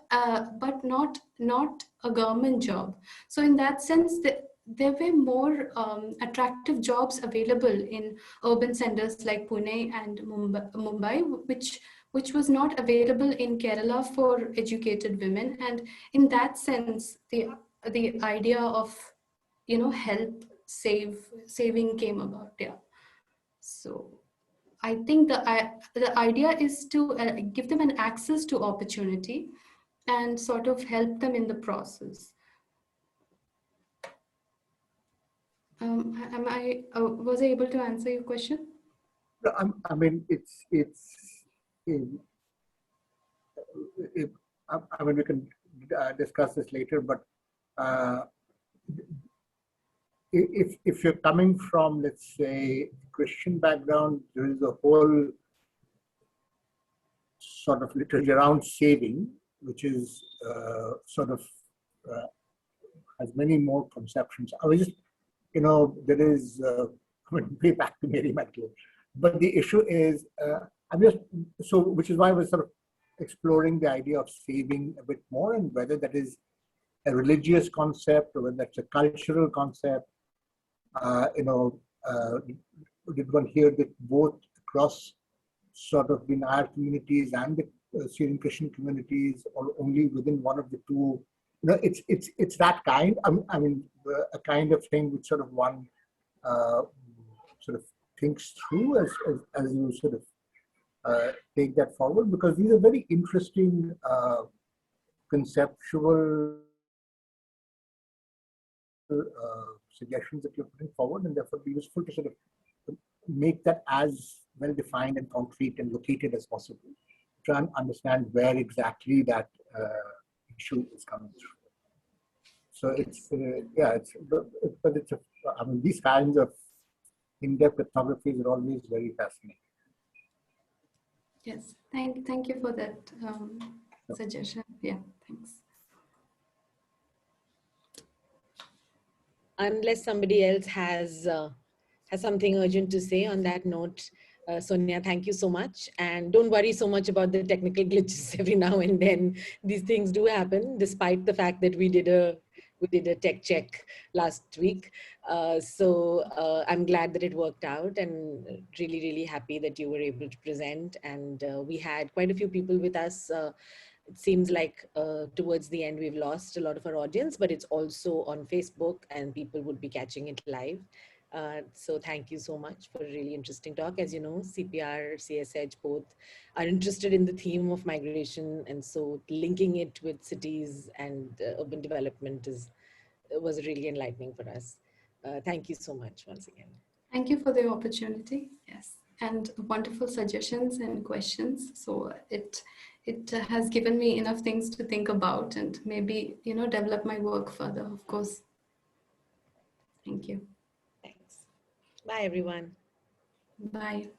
not a government job. So in that sense, there were more attractive jobs available in urban centers like Pune and Mumbai, which was not available in Kerala for educated women. And in that sense, the idea of saving came about. Yeah. So I think the idea is to give them an access to opportunity and sort of help them in the process. Was I able to answer your question? I mean, I mean, we can discuss this later, but if you're coming from, let's say, Christian background, there is a whole sort of literature around saving, which is has many more conceptions. I was just, there is, way back to Mary Magdalene. But the issue is, which is why I was sort of exploring the idea of saving a bit more, and whether that is a religious concept or whether that's a cultural concept. Did one hear that both across sort of the Nair communities and the Syrian Christian communities, or only within one of the two? It's that kind. I mean, a kind of thing which sort of one sort of thinks through as you sort of take that forward, because these are very interesting conceptual suggestions that you're putting forward, and therefore be useful to sort of make that as well defined and concrete and located as possible, try and understand where exactly that issue is coming through. So it's I mean, these kinds of in-depth ethnographies are always very fascinating. Yes, thank you for that suggestion. Yeah, thanks. Unless somebody else has something urgent to say on that note, Sonia, thank you so much. And don't worry so much about the technical glitches every now and then. These things do happen, despite the fact that we did a tech check last week. So I'm glad that it worked out, and really, really happy that you were able to present. And we had quite a few people with us it seems like towards the end we've lost a lot of our audience, but it's also on Facebook and people would be catching it live. So thank you so much for a really interesting talk. As you know, CPR, CSH both are interested in the theme of migration, and so linking it with cities and urban development was really enlightening for us. Thank you so much once again. Thank you for the opportunity. Yes, and wonderful suggestions and questions. So it has given me enough things to think about and maybe develop my work further. Of course. Thank you. Thanks. Bye, everyone. Bye.